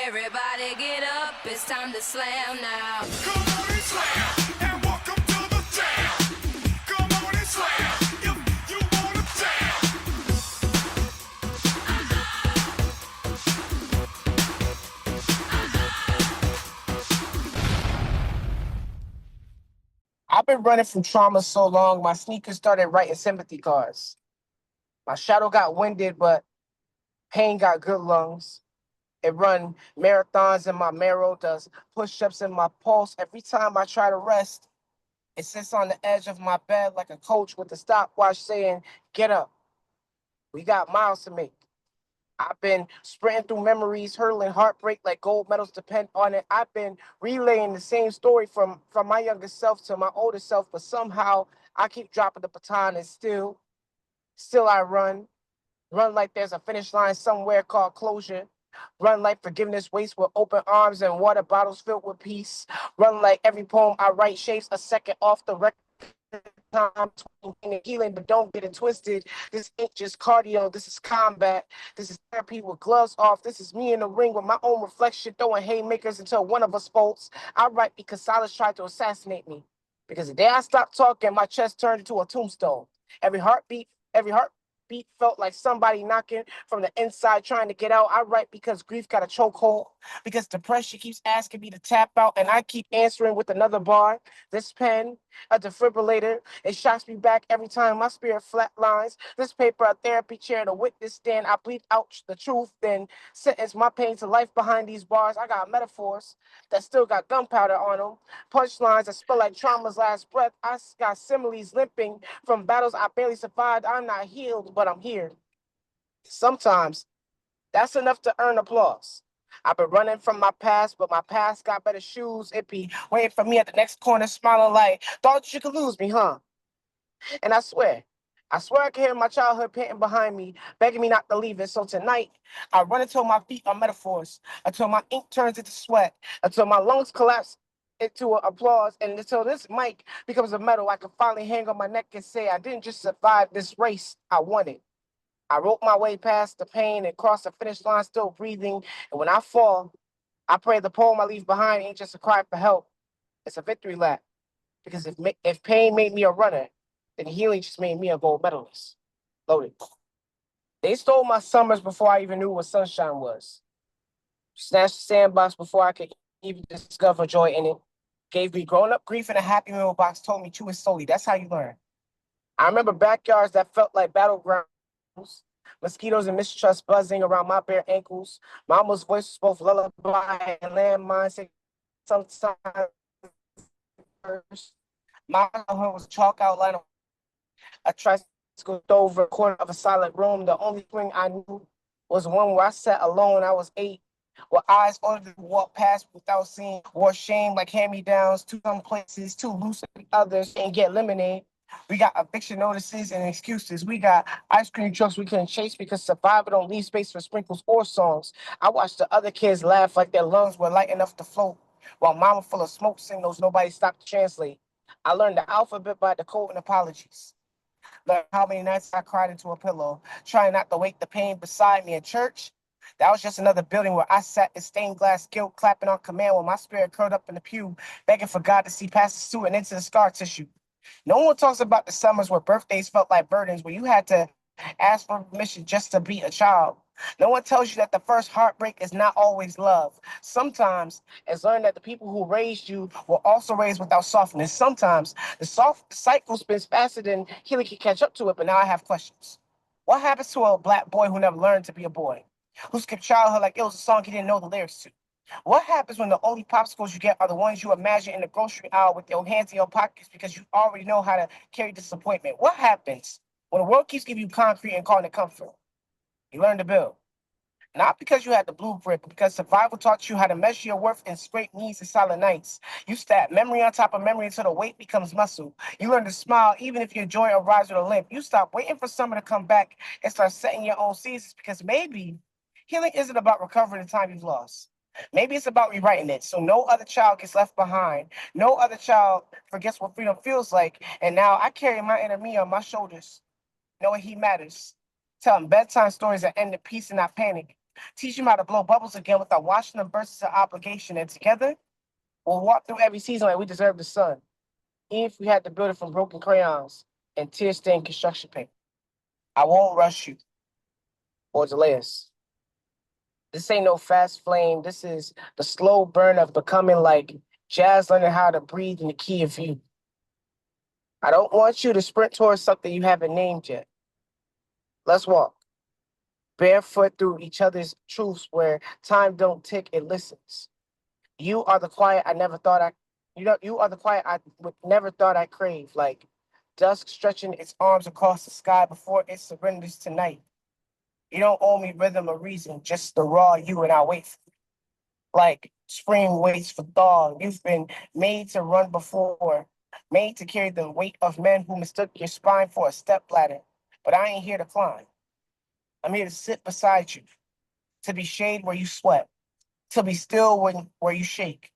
Everybody get up, it's time to slam now. Come on and slam, and welcome to the jam. Come on and slam, if you wanna jam. I've been running from trauma so long, my sneakers started writing sympathy cards. My shadow got winded, but pain got good lungs. It run marathons in my marrow, does push-ups in my pulse. Every time I try to rest, it sits on the edge of my bed like a coach with a stopwatch saying, get up. We got miles to make. I've been sprinting through memories, hurling heartbreak like gold medals depend on it. I've been relaying the same story from my younger self to my older self, but somehow I keep dropping the baton and still I run like there's a finish line somewhere called closure. Run like forgiveness waits with open arms and water bottles filled with peace. Run like every poem I write shapes a second off the record time and healing, but don't get it twisted. This ain't just cardio, this is combat. This is therapy with gloves off. This is me in the ring with my own reflection, throwing haymakers until one of us folds. I write because Silas tried to assassinate me. Because the day I stopped talking, my chest turned into a tombstone. Every heartbeat felt like somebody knocking from the inside trying to get out. I write because grief got a chokehold, because depression keeps asking me to tap out, and I keep answering with another bar. This pen, a defibrillator, it shocks me back every time my spirit flatlines. This paper, a therapy chair, the witness stand. I bleed out the truth, then sentence my pain to life behind these bars. I got metaphors that still got gunpowder on them, punchlines that spill like trauma's last breath. I got similes limping from battles I barely survived. I'm not healed, but I'm here. Sometimes that's enough to earn applause. I've been running from my past, but my past got better shoes. It be waiting for me at the next corner, smiling like, thought you could lose me, huh? And I swear I can hear my childhood panting behind me, begging me not to leave it. So tonight, I run until my feet are metaphors, until my ink turns into sweat, until my lungs collapse into applause, and until this mic becomes a medal I can finally hang on my neck and say, I didn't just survive this race, I won it. I wrote my way past the pain and crossed the finish line still breathing. And when I fall, I pray the poem I leave behind ain't just a cry for help. It's a victory lap. Because if pain made me a runner, then healing just made me a gold medalist. Loaded. They stole my summers before I even knew what sunshine was. Snatched the sandbox before I could even discover joy in it. Gave me grown-up grief in a happy meal box, told me chew it slowly. That's how you learn. I remember backyards that felt like battlegrounds. Mosquitoes and mistrust buzzing around my bare ankles. Mama's voice was both lullaby and landmine. Sometimes my childhood was chalk outline of a tricycle over a corner of a silent room. The only swing I knew was one where I sat alone. I was 8, with eyes ordered to walk past without seeing. Wore shame like hand-me-downs to some places, too loose in others, and get lemonade. We got eviction notices and excuses. We got ice cream trucks we couldn't chase because survival don't leave space for sprinkles or songs. I watched the other kids laugh like their lungs were light enough to float, while mama full of smoke signals nobody stopped to translate. I learned the alphabet by the code and apologies. Learned how many nights I cried into a pillow, trying not to wake the pain beside me in church. That was just another building where I sat in stained glass guilt, clapping on command while my spirit curled up in the pew, begging for God to see past the suit and into the scar tissue. No one talks about the summers where birthdays felt like burdens, where you had to ask for permission just to be a child. No one tells you that the first heartbreak is not always love. Sometimes it's learned that the people who raised you were also raised without softness. Sometimes the soft cycle spins faster than healing can catch up to it, but now I have questions. What happens to a black boy who never learned to be a boy? Who skipped childhood like it was a song he didn't know the lyrics to? What happens when the only popsicles you get are the ones you imagine in the grocery aisle with your hands in your pockets because you already know how to carry disappointment? What happens when the world keeps giving you concrete and calling it comfort? You learn to build. Not because you had the blueprint, but because survival taught you how to measure your worth in scraped knees and silent nights. You stack memory on top of memory until the weight becomes muscle. You learn to smile even if your joy arrives with a limp. You stop waiting for summer to come back and start setting your own seasons because maybe healing isn't about recovering the time you've lost. Maybe it's about rewriting it so no other child gets left behind. No other child forgets what freedom feels like. And now I carry my inner me on my shoulders, knowing he matters. Telling bedtime stories that end in peace and not panic. Teach them how to blow bubbles again without washing them burst of obligation. And together, we'll walk through every season like we deserve the sun, even if we had to build it from broken crayons and tear-stained construction paper. I won't rush you or delay us. This ain't no fast flame. This is the slow burn of becoming like jazz learning how to breathe in the key of you. I don't want you to sprint towards something you haven't named yet. Let's walk barefoot through each other's truths where time don't tick, it listens. You are the quiet I never thought I, you are the quiet I would never thought I crave. Like dusk stretching its arms across the sky before it surrenders tonight. You don't owe me rhythm or reason, just the raw you and I wait for. Like spring waits for thaw. You've been made to run before, made to carry the weight of men who mistook your spine for a stepladder. But I ain't here to climb. I'm here to sit beside you, to be shade where you sweat, to be still where you shake.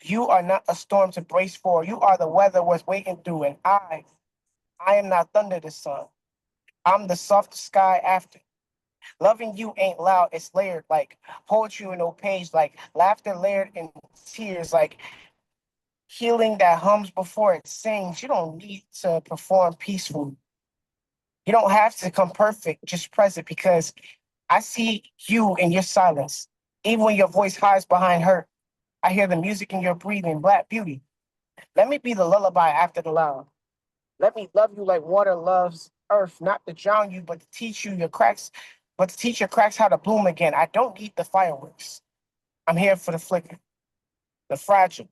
You are not a storm to brace for. You are the weather worth waiting through. And I am not thunder the sun. I'm the soft sky after. Loving you ain't loud, it's layered like poetry in no page, like laughter layered in tears, like healing that hums before it sings. You don't need to perform peaceful. You don't have to come perfect, just present because I see you in your silence. Even when your voice hides behind hurt, I hear the music in your breathing, Black beauty. Let me be the lullaby after the loud. Let me love you like water loves earth, not to drown you, but to teach you your cracks, but to teach your cracks how to bloom again. I don't need the fireworks. I'm here for the flicker, the fragile,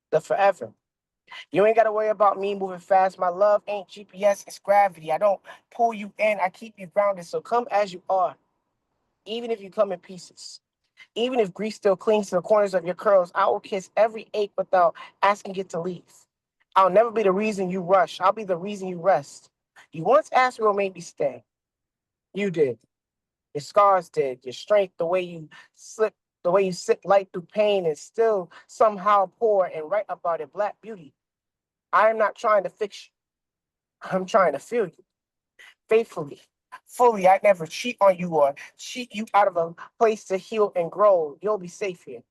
the forever. You ain't got to worry about me moving fast. My love ain't GPS, it's gravity. I don't pull you in, I keep you grounded. So come as you are, even if you come in pieces. Even if grief still clings to the corners of your curls, I will kiss every ache without asking it to leave. I'll never be the reason you rush. I'll be the reason you rest. You once asked me what made me stay. You did. Your scars did. Your strength, the way you slip, the way you sit light through pain and still somehow pour and write about it. Black beauty. I am not trying to fix you. I'm trying to feel you faithfully, fully. I never cheat on you or cheat you out of a place to heal and grow. You'll be safe here.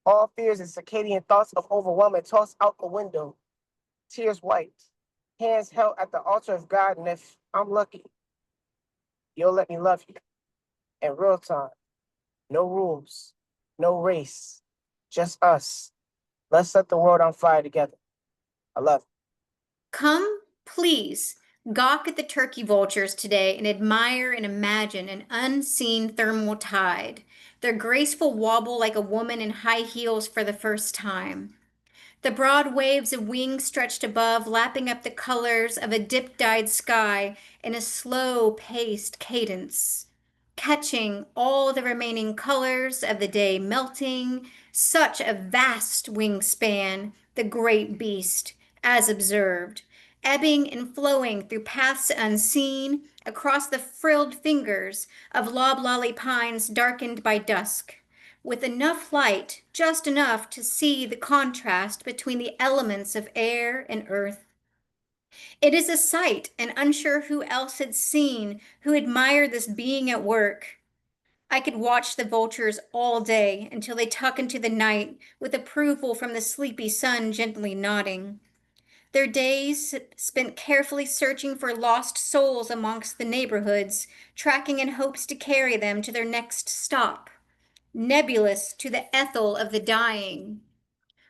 All fears and circadian thoughts of overwhelming tossed out the window. Tears wiped, hands held at the altar of God. And if I'm lucky, you'll let me love you in real time. No rules, no race, just us. Let's set the world on fire together. I love you. Come, please, gawk at the turkey vultures today and admire and imagine an unseen thermal tide, their graceful wobble like a woman in high heels for the first time. The broad waves of wings stretched above, lapping up the colors of a dip-dyed sky in a slow-paced cadence, catching all the remaining colors of the day melting. Such a vast wingspan, the great beast, as observed, ebbing and flowing through paths unseen across the frilled fingers of loblolly pines darkened by dusk, with enough light, just enough to see the contrast between the elements of air and earth. It is a sight, and unsure who else had seen, who admired this being at work. I could watch the vultures all day until they tuck into the night, with approval from the sleepy sun gently nodding. Their days spent carefully searching for lost souls amongst the neighborhoods, tracking in hopes to carry them to their next stop, nebulous to the Ethel of the dying.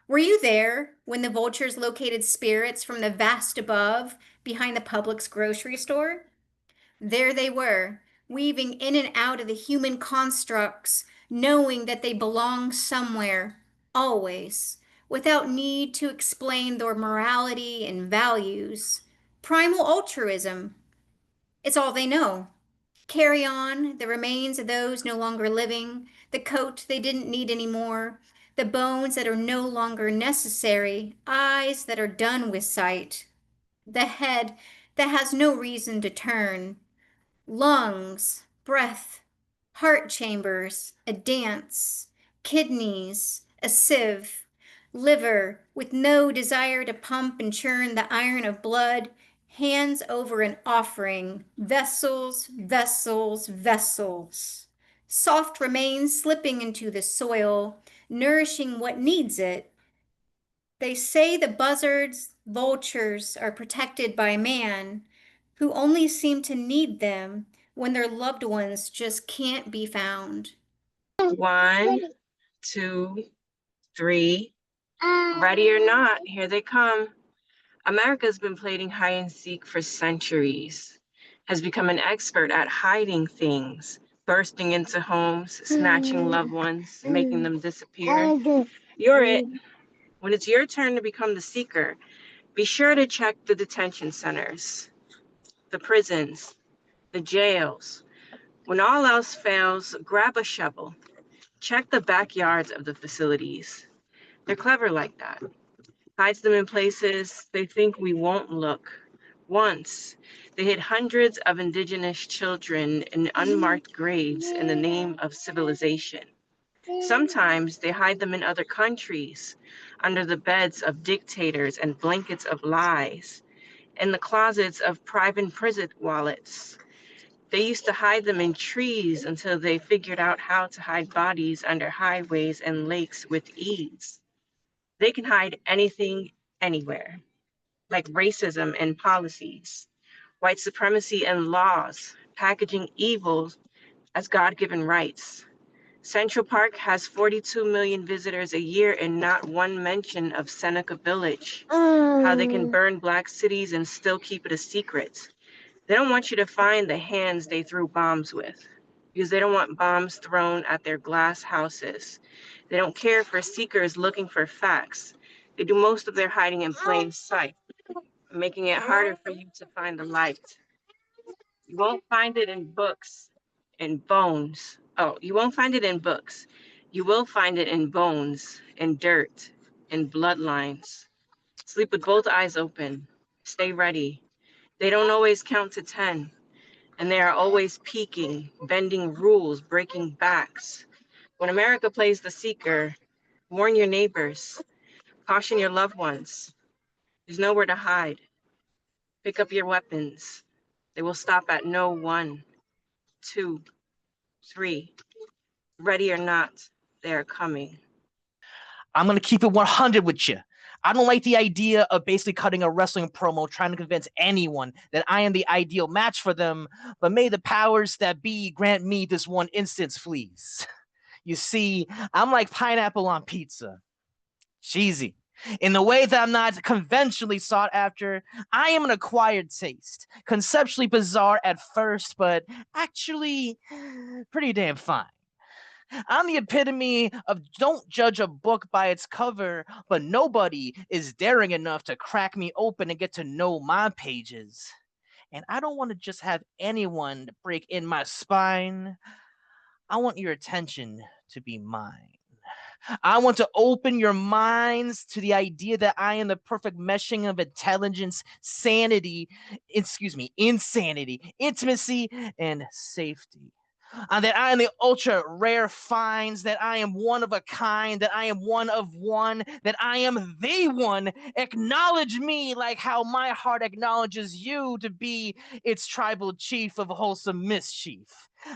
Were you there when the vultures located spirits from the vast above behind the Publix grocery store? There they were, weaving in and out of the human constructs, knowing that they belong somewhere, always, without need to explain their morality and values. Primal altruism. It's all they know. Carry on the remains of those no longer living, the coat they didn't need anymore, the bones that are no longer necessary, eyes that are done with sight, the head that has no reason to turn, lungs, breath, heart chambers, a dance, kidneys, a sieve, liver with no desire to pump and churn the iron of blood, hands over an offering, vessels, vessels, vessels. soft remains slipping into the soil, nourishing what needs it. They say the buzzards, vultures are protected by man, who only seem to need them when their loved ones just can't be found. 1, 2, 3. Ready or not, here they come. America's been playing hide and seek for centuries, has become an expert at hiding things, bursting into homes, snatching loved ones, making them disappear. You're it. When it's your turn to become the seeker, be sure to check the detention centers, the prisons, the jails. When all else fails, grab a shovel. Check the backyards of the facilities. They're clever like that. Hides them in places they think we won't look. Once, they hid hundreds of indigenous children in unmarked graves in the name of civilization. Sometimes they hide them in other countries, under the beds of dictators and blankets of lies, in the closets of private prison wallets. They used to hide them in trees until they figured out how to hide bodies under highways and lakes with ease. They can hide anything, anywhere, like racism and policies, white supremacy and laws, packaging evils as God-given rights. Central Park has 42 million visitors a year and not one mention of Seneca Village, how they can burn Black cities and still keep it a secret. They don't want you to find the hands they threw bombs with, because they don't want bombs thrown at their glass houses. They don't care for seekers looking for facts. They do most of their hiding in plain sight, making it harder for you to find the light. You won't find it in books, in bones. Oh, you won't find it in books. You will find it in bones, in dirt, in bloodlines. Sleep with both eyes open. Stay ready. They don't always count to 10, and they are always peeking, bending rules, breaking backs. When America plays the seeker, warn your neighbors, caution your loved ones. There's nowhere to hide. Pick up your weapons. They will stop at no 1, 2, 3. Ready or not, they are coming. I'm going to keep it 100 with you. I don't like the idea of basically cutting a wrestling promo trying to convince anyone that I am the ideal match for them, but may the powers that be grant me this one instance, please. You see, I'm like pineapple on pizza. Cheesy. In the way that I'm not conventionally sought after, I am an acquired taste. Conceptually bizarre at first, but actually pretty damn fine. I'm the epitome of don't judge a book by its cover, but nobody is daring enough to crack me open and get to know my pages. And I don't want to just have anyone break in my spine. I want your attention to be mine. I want to open your minds to the idea that I am the perfect meshing of intelligence, insanity, intimacy, and safety. That I am the ultra rare finds, that I am one of a kind, that I am one of one, that I am the one. Acknowledge me like how my heart acknowledges you to be its tribal chief of wholesome mischief.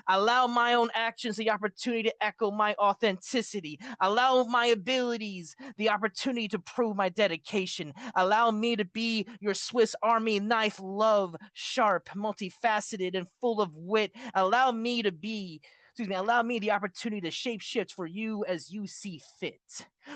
Allow my own actions the opportunity to echo my authenticity. Allow my abilities the opportunity to prove my dedication. Allow me to be your Swiss Army knife love, sharp, multifaceted, and full of wit. Allow me the opportunity to shapeshift for you as you see fit.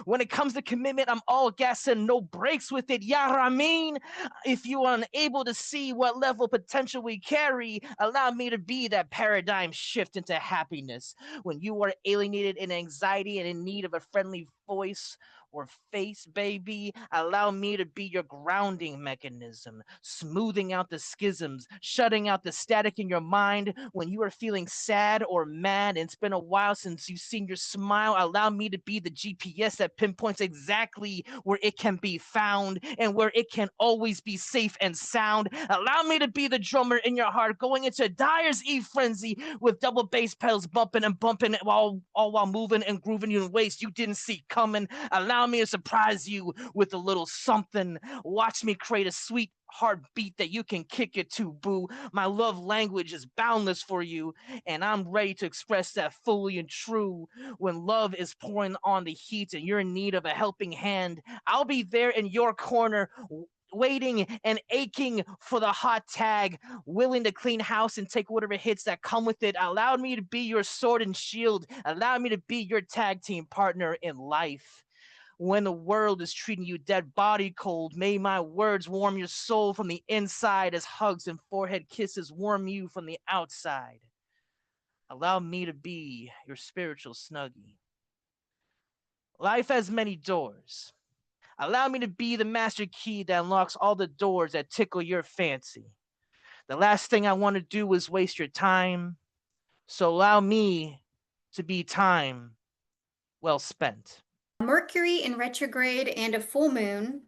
When it comes to commitment, I'm all gas and no breaks with it. Yeah, I mean, if you are unable to see what level potential we carry, allow me to be that paradigm shift into happiness. When you are alienated in anxiety and in need of a friendly voice or face, baby, allow me to be your grounding mechanism, smoothing out the schisms, shutting out the static in your mind. When you are feeling sad or mad and it's been a while since you've seen your smile, allow me to be the GPS that pinpoints exactly where it can be found and where it can always be safe and sound. Allow me to be the drummer in your heart going into Dyer's E frenzy with double bass pedals bumping and bumping while moving and grooving you in ways you didn't see coming. Allow Allow me to surprise you with a little something. Watch me create a sweet heartbeat that you can kick it to, boo. My love language is boundless for you, and I'm ready to express that fully and true. When love is pouring on the heat and you're in need of a helping hand, I'll be there in your corner, waiting and aching for the hot tag, willing to clean house and take whatever hits that come with it. Allow me to be your sword and shield. Allow me to be your tag team partner in life. When the world is treating you dead body cold, may my words warm your soul from the inside as hugs and forehead kisses warm you from the outside. Allow me to be your spiritual snuggie. Life has many doors. Allow me to be the master key that unlocks all the doors that tickle your fancy. The last thing I want to do is waste your time, so allow me to be time well spent. Mercury in retrograde and a full moon.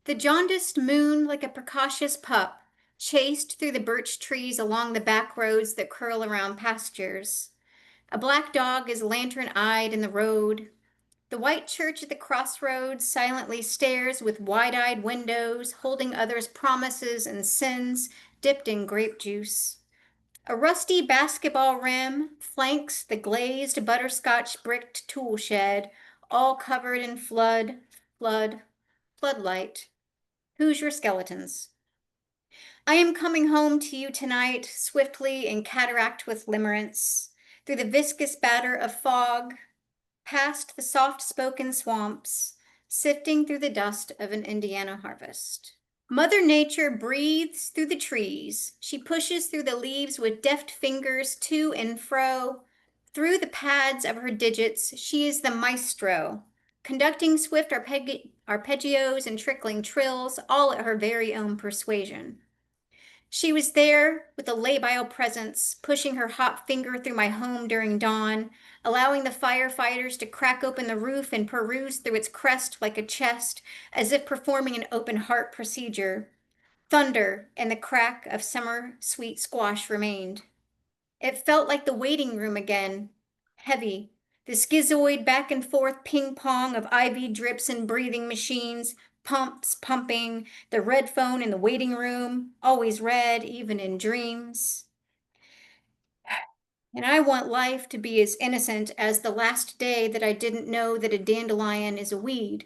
The jaundiced moon, like a precocious pup, chased through the birch trees along the back roads that curl around pastures. A black dog is lantern-eyed in the road. The white church at the crossroads silently stares with wide-eyed windows, holding others' promises and sins dipped in grape juice. A rusty basketball rim flanks the glazed butterscotch-bricked tool shed, all covered in floodlight. Who's your skeletons? I am coming home to you tonight, swiftly in cataract with limerence, through the viscous batter of fog, past the soft-spoken swamps, sifting through the dust of an Indiana harvest. Mother Nature breathes through the trees. She pushes through the leaves with deft fingers to and fro. Through the pads of her digits, she is the maestro, conducting swift arpeggios and trickling trills, all at her very own persuasion. She was there with a labile presence, pushing her hot finger through my home during dawn, allowing the firefighters to crack open the roof and peruse through its crest like a chest, as if performing an open heart procedure. Thunder and the crack of summer sweet squash remained. It felt like the waiting room again, heavy, the schizoid back and forth ping pong of IV drips and breathing machines, pumps pumping, the red phone in the waiting room, always red, even in dreams. And I want life to be as innocent as the last day that I didn't know that a dandelion is a weed.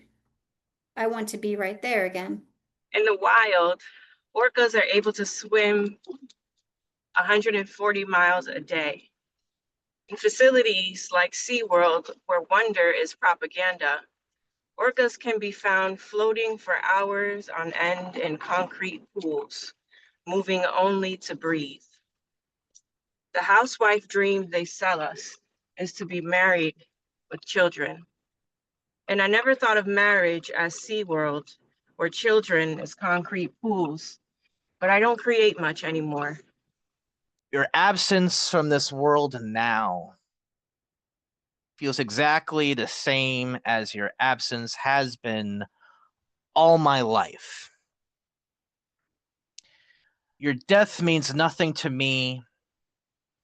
I want to be right there again. In the wild, orcas are able to swim 140 miles a day. In facilities like SeaWorld, where wonder is propaganda, orcas can be found floating for hours on end in concrete pools, moving only to breathe. The housewife dream they sell us is to be married with children. And I never thought of marriage as SeaWorld, where children is concrete pools, but I don't create much anymore. Your absence from this world now feels exactly the same as your absence has been all my life. Your death means nothing to me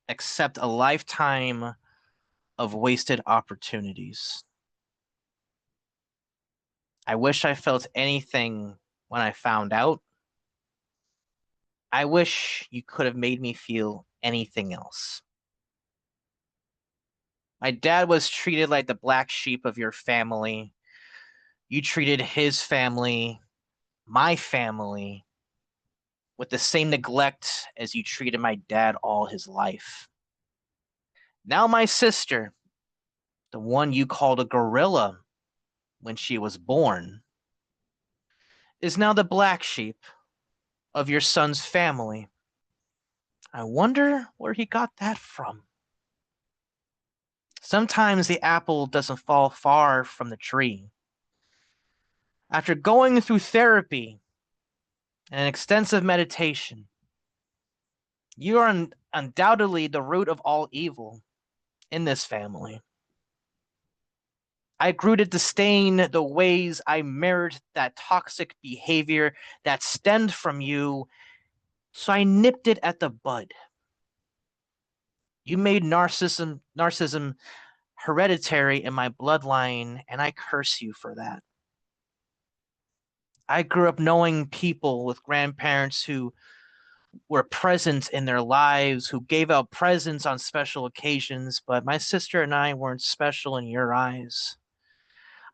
except a lifetime of wasted opportunities. I wish I felt anything when I found out. I wish you could have made me feel anything else. My dad was treated like the black sheep of your family. You treated his family, my family, with the same neglect as you treated my dad all his life. Now my sister, the one you called a gorilla when she was born, is now the black sheep of your son's family. I wonder where he got that from. Sometimes the apple doesn't fall far from the tree. After going through therapy and extensive meditation, you are undoubtedly the root of all evil in this family. I grew to disdain the ways I mirrored that toxic behavior that stemmed from you, so I nipped it at the bud. You made narcissism hereditary in my bloodline, and I curse you for that. I grew up knowing people with grandparents who were present in their lives, who gave out presents on special occasions, but my sister and I weren't special in your eyes.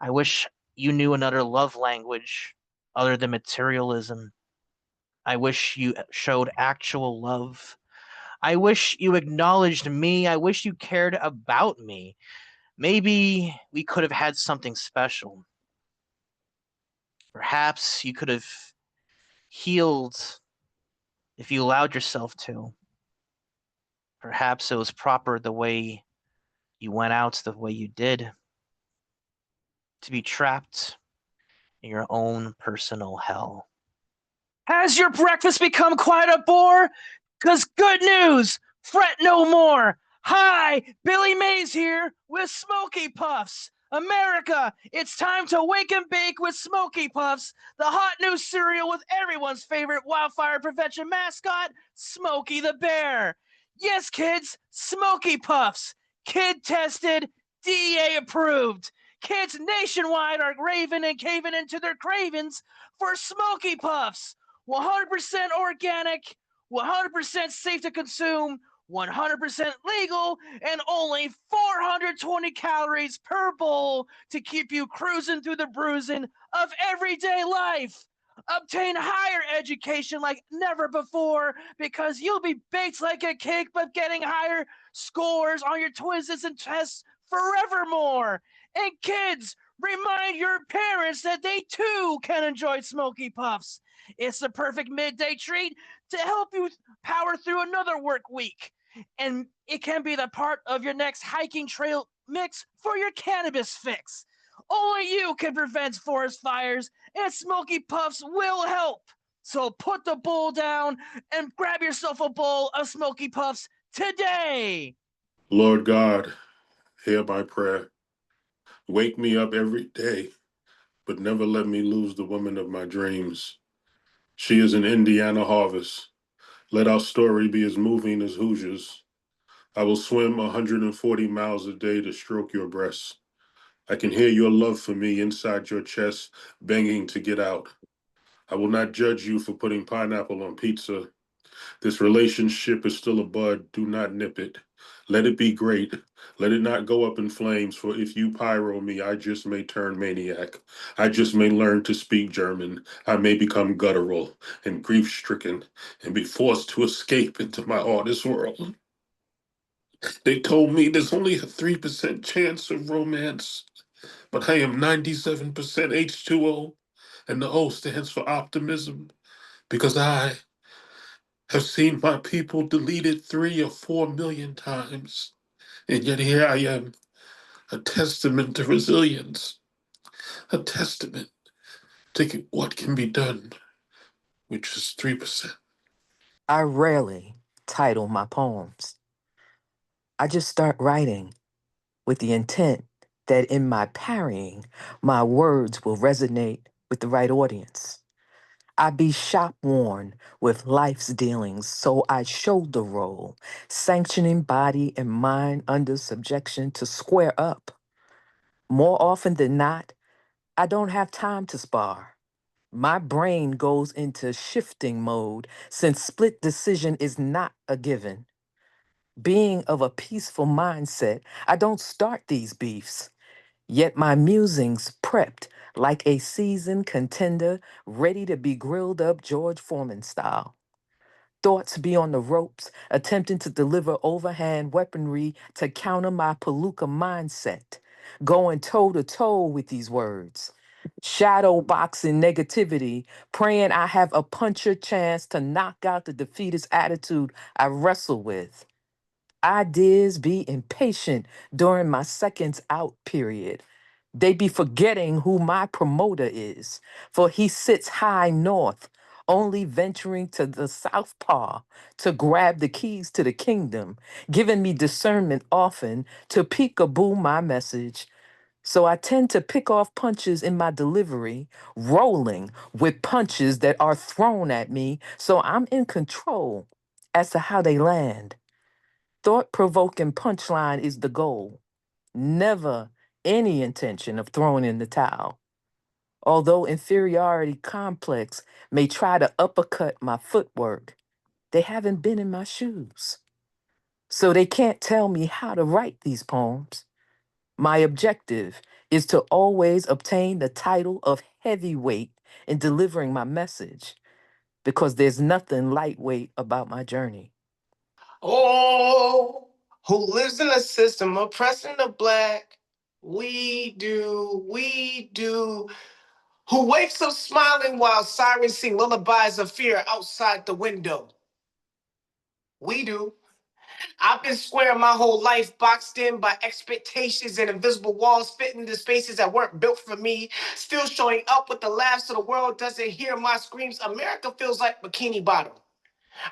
I wish you knew another love language other than materialism. I wish you showed actual love. I wish you acknowledged me. I wish you cared about me. Maybe we could have had something special. Perhaps you could have healed if you allowed yourself to. Perhaps it was proper the way you went out the way you did, to be trapped in your own personal hell. Has your breakfast become quite a bore? 'Cause good news, fret no more. Hi, Billy Mays here with Smoky Puffs. America, it's time to wake and bake with Smoky Puffs, the hot new cereal with everyone's favorite wildfire prevention mascot, Smokey the Bear. Yes, kids, Smoky Puffs. Kid tested, DEA approved. Kids nationwide are raving and caving into their cravings for Smoky Puffs. 100% organic, 100% safe to consume, 100% legal, and only 420 calories per bowl to keep you cruising through the bruising of everyday life. Obtain higher education like never before because you'll be baked like a cake but getting higher scores on your quizzes and tests forevermore. And kids, remind your parents that they too can enjoy Smoky Puffs. It's the perfect midday treat to help you power through another work week. And it can be the part of your next hiking trail mix for your cannabis fix. Only you can prevent forest fires, and Smoky Puffs will help. So put the bowl down and grab yourself a bowl of Smoky Puffs today. Lord God, hear my prayer. Wake me up every day, but never let me lose the woman of my dreams. She is an Indiana harvest. Let our story be as moving as Hoosiers. I will swim 140 miles a day to stroke your breasts. I can hear your love for me inside your chest, banging to get out. I will not judge you for putting pineapple on pizza. This relationship is still a bud. Do not nip it. Let it be great. Let it not go up in flames, for if you pyro me, I just may turn maniac. I just may learn to speak German. I may become guttural and grief-stricken and be forced to escape into my artist world. They told me there's only a 3% chance of romance, but I am 97% H2O, and the O stands for optimism, because I have seen my people deleted 3 or 4 million times, and yet here I am, a testament to resilience, a testament to what can be done with just 3%. I rarely title my poems. I just start writing with the intent that in my parrying, my words will resonate with the right audience. I be shop worn with life's dealings, so I shoulder roll, sanctioning body and mind under subjection to square up. More often than not, I don't have time to spar. My brain goes into shifting mode since split decision is not a given. Being of a peaceful mindset, I don't start these beefs. Yet my musings prepped like a seasoned contender ready to be grilled up George Foreman style. Thoughts be on the ropes, attempting to deliver overhand weaponry to counter my palooka mindset, going toe to toe with these words. Shadow boxing negativity, praying I have a puncher chance to knock out the defeatist attitude I wrestle with. Ideas be impatient during my seconds out period. They be forgetting who my promoter is, for he sits high north, only venturing to the south paw to grab the keys to the kingdom, giving me discernment often to peekaboo my message. So I tend to pick off punches in my delivery, rolling with punches that are thrown at me, so I'm in control as to how they land. Thought provoking punchline is the goal. Never any intention of throwing in the towel. Although inferiority complex may try to uppercut my footwork, they haven't been in my shoes. So they can't tell me how to write these poems. My objective is to always obtain the title of heavyweight in delivering my message because there's nothing lightweight about my journey. Oh, who lives in a system oppressing the black? We do. Who wakes up smiling while sirens sing lullabies of fear outside the window? We do. I've been square my whole life, boxed in by expectations and invisible walls fitting into spaces that weren't built for me. Still showing up with the laughs so the world doesn't hear my screams. America feels like Bikini Bottom.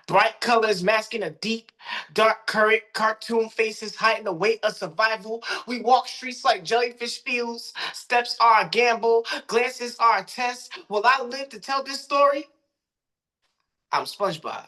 Bright colors masking a deep, dark current, cartoon faces hiding the weight of survival. We walk streets like jellyfish fields. Steps are a gamble, glances are a test. Will I live to tell this story? I'm SpongeBob.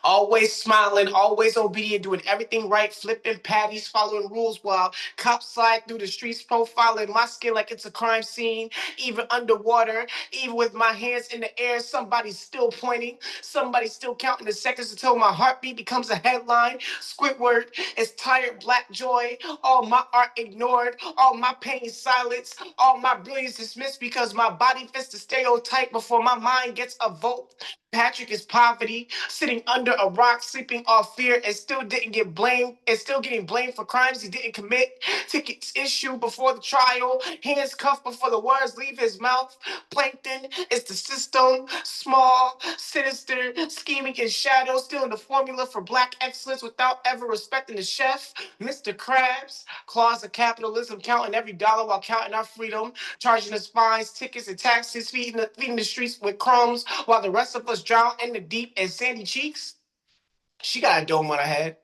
Always smiling, always obedient, doing everything right, flipping patties, following rules while cops slide through the streets, profiling my skin like it's a crime scene. Even underwater, even with my hands in the air, somebody's still pointing. Somebody's still counting the seconds until my heartbeat becomes a headline. Squidward is tired, black joy. All my art ignored, all my pain silenced, all my brilliance dismissed because my body fits the stereotype before my mind gets a vote. Patrick is poverty, sitting under a rock, sleeping off fear, and still didn't get blamed, and still getting blamed for crimes he didn't commit. Tickets issued before the trial, hands cuffed before the words leave his mouth. Plankton is the system, small, sinister, scheming in shadow, stealing the formula for black excellence without ever respecting the chef. Mr. Krabs, claws of capitalism, counting every dollar while counting our freedom, charging us fines, tickets, and taxes, feeding the streets with crumbs while the rest of us drown in the deep and sandy cheeks. She got a dome on her head,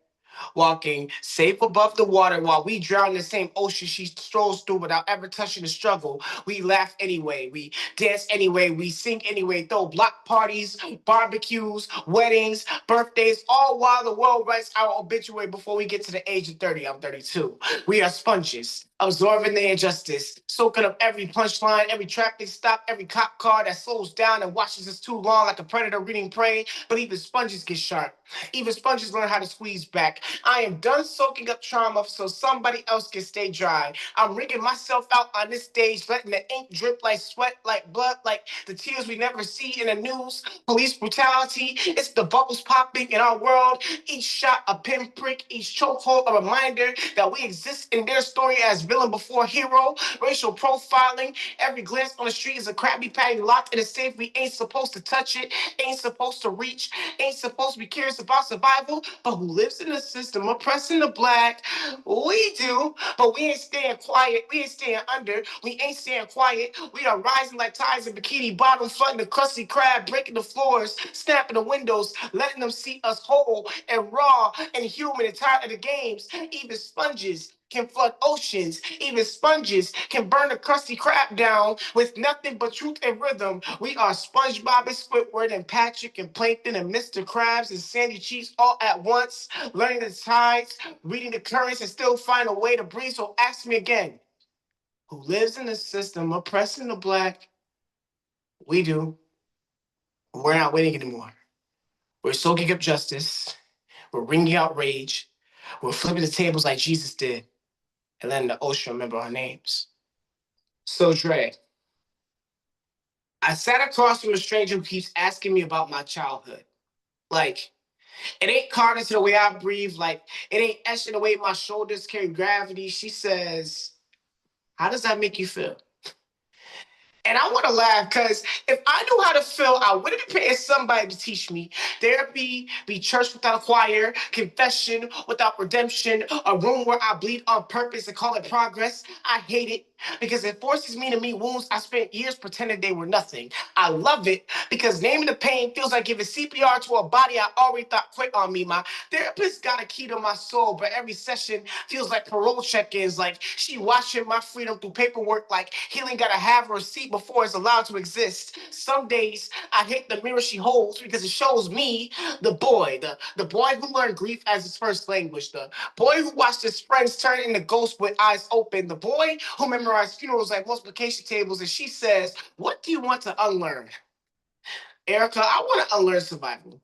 walking safe above the water while we drown in the same ocean she strolls through without ever touching the struggle. We laugh anyway, we dance anyway, we sing anyway, throw block parties, barbecues, weddings, birthdays, all while the world writes our obituary before we get to the age of 30. I'm 32. We are sponges, absorbing the injustice, soaking up every punchline, every traffic stop, every cop car that slows down and watches us too long like a predator reading prey. But even sponges get sharp. Even sponges learn how to squeeze back. I am done soaking up trauma so somebody else can stay dry. I'm wringing myself out on this stage, letting the ink drip like sweat, like blood, like the tears we never see in the news. Police brutality, it's the bubbles popping in our world. Each shot a pinprick, each chokehold a reminder that we exist in their story as villain before hero. Racial profiling, every glance on the street is a Krabby Patty locked in a safe. We ain't supposed to touch it, ain't supposed to reach, ain't supposed to be curious about survival, but who lives in the system oppressing the black? We do, but we ain't staying quiet. We ain't staying under. We ain't staying quiet. We are rising like tides in Bikini Bottom, flooding the crusty crab, breaking the floors, snapping the windows, letting them see us whole and raw and human and tired of the games. Even sponges can flood oceans. Even sponges can burn a crusty crab down with nothing but truth and rhythm. We are SpongeBob and Squidward and Patrick and Plankton and Mr. Krabs and Sandy Cheeks all at once, learning the tides, reading the currents, and still find a way to breathe. So ask me again, who lives in the system oppressing the black? We do. We're not waiting anymore. We're soaking up justice. We're wringing out rage. We're flipping the tables like Jesus did and letting the ocean remember our names. So, Dre, I sat across from a stranger who keeps asking me about my childhood. Like, it ain't carved into the way I breathe. Like, it ain't etched in the way my shoulders carry gravity. She says, how does that make you feel? And I want to laugh because if I knew how to feel, I wouldn't be paying somebody to teach me. There'd be church without a choir, confession without redemption, a room where I bleed on purpose and call it progress. I hate it. because it forces me to meet wounds I spent years pretending they were nothing. I love it because naming the pain feels like giving CPR to a body I already thought quit on me. My therapist got a key to my soul, but every session feels like parole check-ins, like she watching my freedom through paperwork, like healing gotta have a receipt before it's allowed to exist. Some days I hate the mirror she holds because it shows me the boy who learned grief as his first language, the boy who watched his friends turn into ghosts with eyes open, the boy who memorized funerals like multiplication tables, and she says, "What do you want to unlearn?" Ericka, I want to unlearn survival.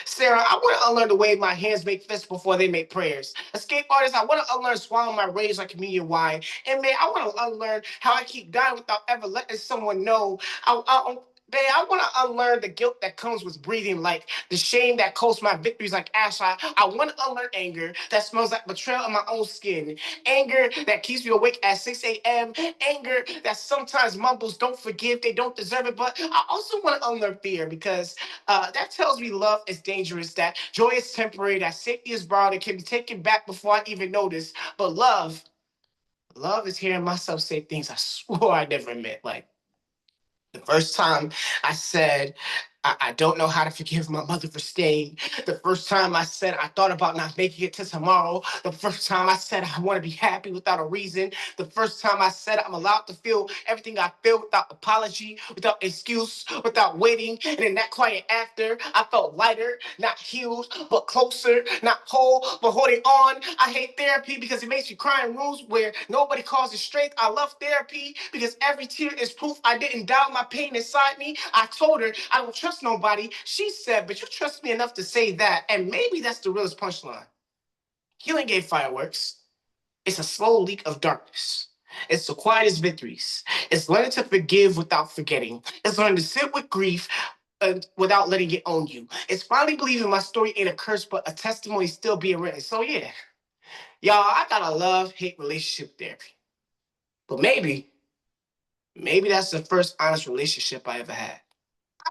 Sarah, I want to unlearn the way my hands make fists before they make prayers. Escape artist, I want to unlearn swallowing my rage like communion wine. And man, I want to unlearn how I keep dying without ever letting someone know. I want to unlearn the guilt that comes with breathing, like the shame that coats my victories like ash. I want to unlearn anger that smells like betrayal in my own skin. Anger that keeps me awake at 6 a.m. Anger that sometimes mumbles, don't forgive, they don't deserve it. But I also want to unlearn fear because that tells me love is dangerous, that joy is temporary, that safety is borrowed, and can be taken back before I even notice. But love is hearing myself say things I swore I never meant. Like the first time I said, I don't know how to forgive my mother for staying. The first time I said I thought about not making it to tomorrow. The first time I said I want to be happy without a reason. The first time I said I'm allowed to feel everything I feel without apology, without excuse, without waiting. And in that quiet after, I felt lighter, not healed, but closer, not whole, but holding on. I hate therapy because it makes me cry in rooms where nobody calls it strength. I love therapy because every tear is proof I didn't doubt my pain inside me. I told her I don't trust nobody. She said, but you trust me enough to say that. And maybe that's the realest punchline. Healing gave fireworks. It's a slow leak of darkness. It's the quietest victories. It's learning to forgive without forgetting. It's learning to sit with grief without letting it own you. It's finally believing my story ain't a curse, but a testimony still being written. So yeah, y'all, I got a love-hate relationship therapy. But maybe that's the first honest relationship I ever had.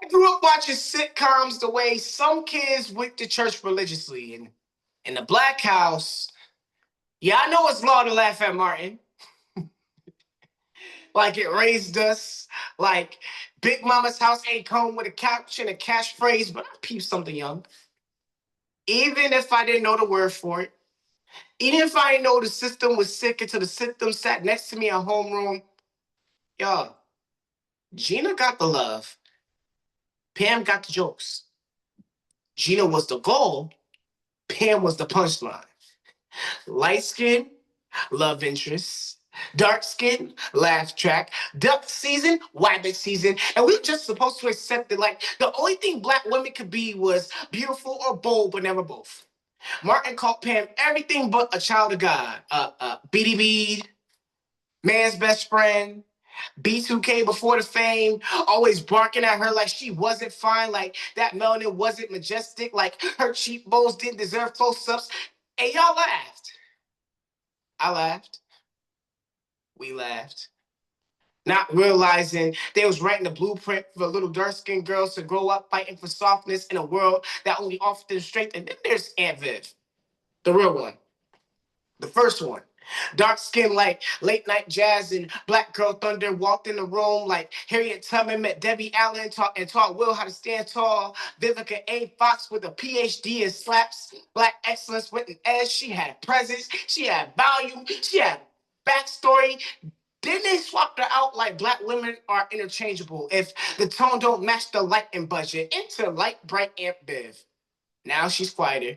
I grew up watching sitcoms the way some kids went to church religiously. And in the Black House, yeah, I know it's law to laugh at Martin. Like it raised us. Like Big Mama's house ain't come with a couch and a catchphrase, but I peeped something young. Even if I didn't know the word for it, even if I didn't know the system was sick until the system sat next to me in homeroom, y'all, Gina got the love. Pam got the jokes. Gina was the goal. Pam was the punchline. Light skin, love interest. Dark skin, laugh track. Duck season, wabbit season. And we were just supposed to accept it like the only thing black women could be was beautiful or bold, but never both. Martin called Pam everything but a child of God. BDB, man's best friend, B2K before the fame, always barking at her like she wasn't fine, like that melanin wasn't majestic, like her cheekbones didn't deserve close-ups. And y'all laughed. I laughed. We laughed. Not realizing they was writing the blueprint for little dark-skinned girls to grow up fighting for softness in a world that only offered them strength. And then there's Aunt Viv, the real one. The first one. Dark skin like late night jazz and Black Girl Thunder walked in the room like Harriet Tubman met Debbie Allen and taught Will how to stand tall. Vivica A. Fox with a PhD in slaps. Black excellence with an edge. She had presence. She had value. She had backstory. Then they swapped her out like black women are interchangeable. If the tone don't match the light and budget, enter light, bright Aunt Viv. Now she's quieter.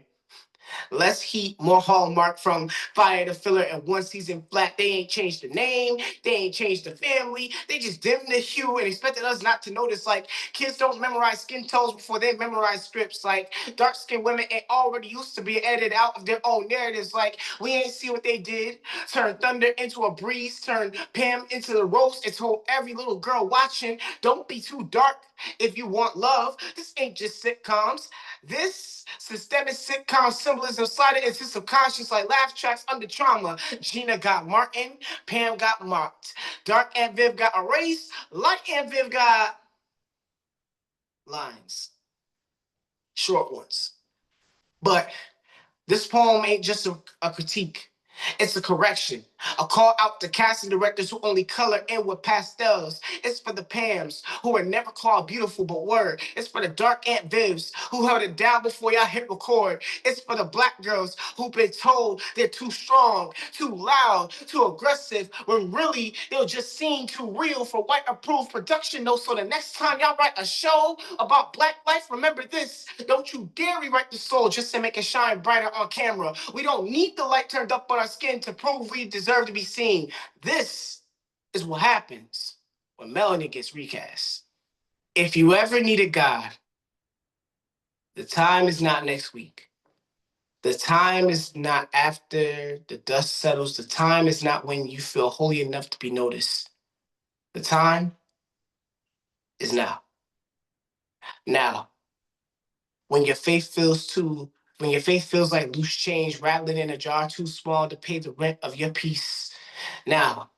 Less heat, more hallmark from fire to filler and one season flat. They ain't changed the name, they ain't changed the family. They just dimmed the hue and expected us not to notice. Like kids don't memorize skin tones before they memorize scripts. Like dark skinned women ain't already used to be edited out of their own narratives. Like we ain't see what they did. Turn thunder into a breeze, turn Pam into the roast, and told every little girl watching, don't be too dark if you want love. This ain't just sitcoms. This systemic sitcom symbolism slided into subconscious like laugh tracks under trauma. Gina got Martin, Pam got marked. Dark Aunt Viv got erased, light Aunt Viv got lines. Short ones. But this poem ain't just a critique. It's a correction. A call out to casting directors who only color in with pastels. It's for the Pams who are never called beautiful but were. It's for the dark Aunt Vivs who held it down before y'all hit record. It's for the black girls who've been told they're too strong, too loud, too aggressive, when really it'll just seem too real for white approved production. Though, so the next time y'all write a show about black life, remember this: don't you dare rewrite the soul just to make it shine brighter on camera. We don't need the light turned up on our skin to prove we deserve to be seen. This is what happens when melanin gets recast. If you ever needed God, the time is not next week. The time is not after the dust settles. The time is not when you feel holy enough to be noticed. The time is now. Now, when your faith feels like loose change rattling in a jar too small to pay the rent of your peace. Now,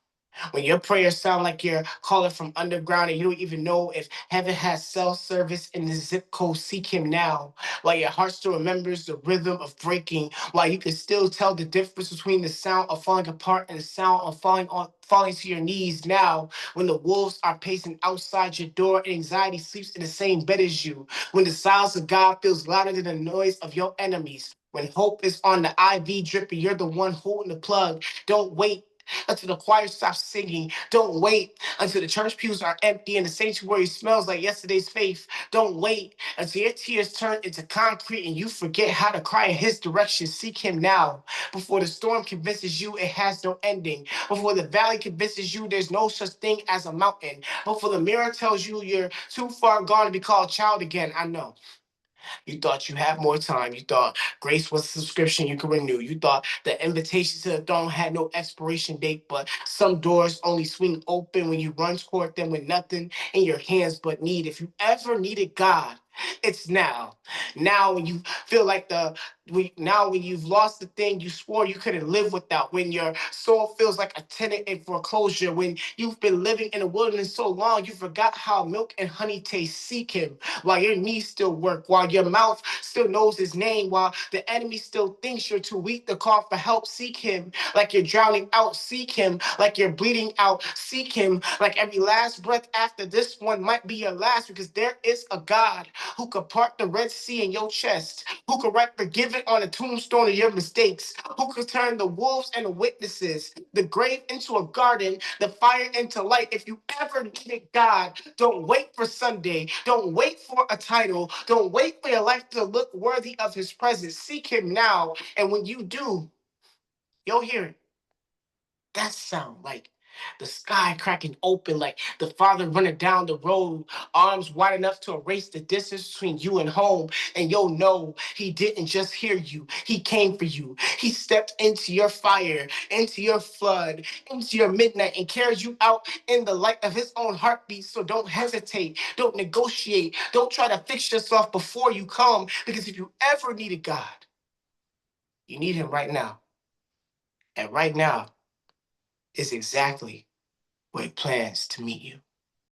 when your prayers sound like you're calling from underground and you don't even know if heaven has cell service in the zip code, seek him now. While your heart still remembers the rhythm of breaking, while you can still tell the difference between the sound of falling apart and the sound of falling to your knees. Now, when the wolves are pacing outside your door and anxiety sleeps in the same bed as you, when the silence of God feels louder than the noise of your enemies, when hope is on the IV drip and you're the one holding the plug, don't wait until the choir stops singing. Don't wait until the church pews are empty and the sanctuary smells like yesterday's faith. Don't wait until your tears turn into concrete and you forget how to cry in his direction. Seek him now before the storm convinces you it has no ending, before the valley convinces you there's no such thing as a mountain, before the mirror tells you you're too far gone to be called child again. I know. You thought you had more time. You thought grace was a subscription you could renew. You thought the invitation to the throne had no expiration date, but some doors only swing open when you run toward them with nothing in your hands but need. If you ever needed God, it's now. Now when you feel like now when you've lost the thing you swore you couldn't live without, when your soul feels like a tenant in foreclosure, when you've been living in the wilderness so long you forgot how milk and honey taste. Seek him while your knees still work, while your mouth still knows his name, while the enemy still thinks you're too weak to call for help. Seek him like you're drowning out. Seek him like you're bleeding out. Seek him like every last breath after this one might be your last, because there is a God who could part the Red Sea in your chest, who could write forgiven on the tombstone of your mistakes, who could turn the wolves and the witnesses, the grave into a garden, the fire into light. If you ever needed God, don't wait for Sunday. Don't wait for a title. Don't wait for your life to look worthy of his presence. Seek him now. And when you do, you'll hear it. That sound like the sky cracking open, like the father running down the road, arms wide enough to erase the distance between you and home. And you'll know he didn't just hear you, he came for you. He stepped into your fire, into your flood, into your midnight, and carried you out in the light of his own heartbeat. So don't hesitate, don't negotiate, don't try to fix yourself before you come, because if you ever needed God, you need him right now. And right now is exactly where he plans to meet you.